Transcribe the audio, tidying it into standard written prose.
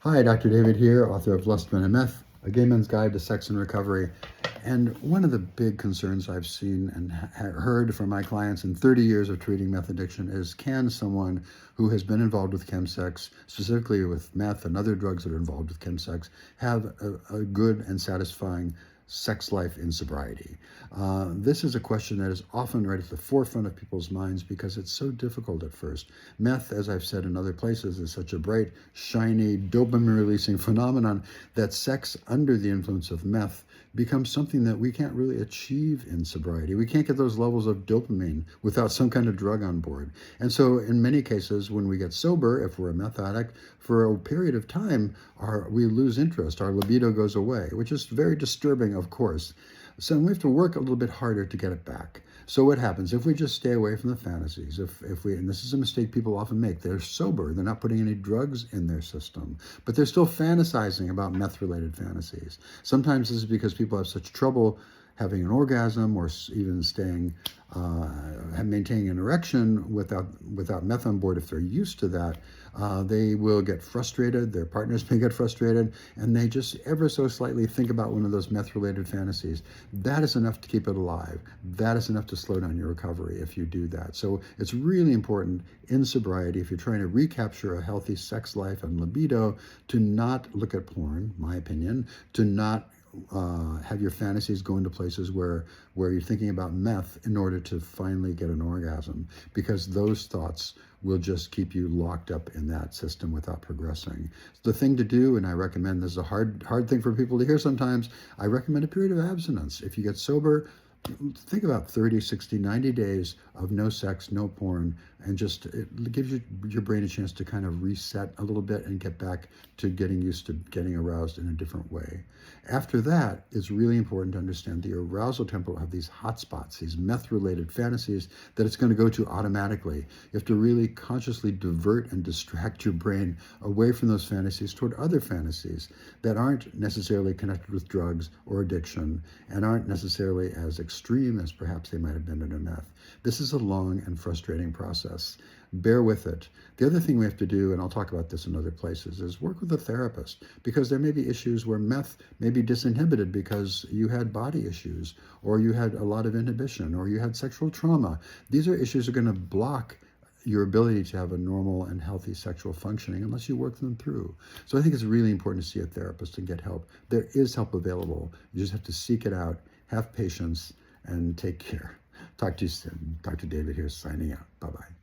Hi, Dr. David here, author of Lust, Men, and Meth, A Gay Men's Guide to Sex and Recovery. And one of the big concerns I've seen and heard from my clients in 30 years of treating meth addiction is, can someone who has been involved with chemsex, specifically with meth and other drugs that are involved with chemsex, have a good and satisfying sex life in sobriety? This is a question that is often right at the forefront of people's minds because it's so difficult at first. Meth, as I've said in other places, is such a bright, shiny, dopamine-releasing phenomenon that sex under the influence of meth becomes something that we can't really achieve in sobriety. We can't get those levels of dopamine without some kind of drug on board. And so in many cases, when we get sober, if we're a meth addict, for a period of time, we lose interest, our libido goes away, which is very disturbing, of course. So we have to work a little bit harder to get it back. So what happens if we just stay away from the fantasies? If we, and this is a mistake people often make, they're sober, they're not putting any drugs in their system, but they're still fantasizing about meth-related fantasies. Sometimes this is because people have such trouble having an orgasm or even maintaining an erection without meth on board. If they're used to that, they will get frustrated, their partners may get frustrated, and they just ever so slightly think about one of those meth-related fantasies. That is enough to keep it alive. That is enough to slow down your recovery if you do that. So it's really important in sobriety, if you're trying to recapture a healthy sex life and libido, to not look at porn, my opinion, to not have your fantasies go into places where you're thinking about meth in order to finally get an orgasm, because those thoughts will just keep you locked up in that system without progressing. The thing to do, and I recommend, this is a hard thing for people to hear sometimes, I recommend a period of abstinence. If you get sober, think about 30, 60, 90 days of no sex, no porn, and just it gives your brain a chance to kind of reset a little bit and get back to getting used to getting aroused in a different way. After that, it's really important to understand the arousal tempo of these hot spots, these meth-related fantasies that it's going to go to automatically. You have to really consciously divert and distract your brain away from those fantasies toward other fantasies that aren't necessarily connected with drugs or addiction and aren't necessarily as extreme as perhaps they might have been under meth. This is a long and frustrating process. Bear with it. The other thing we have to do, and I'll talk about this in other places, is work with a therapist, because there may be issues where meth may be disinhibited because you had body issues, or you had a lot of inhibition, or you had sexual trauma. These are issues that are going to block your ability to have a normal and healthy sexual functioning unless you work them through. So I think it's really important to see a therapist and get help. There is help available. You just have to seek it out, have patience, and take care. Talk to you soon. Dr. David here, signing out. Bye-bye.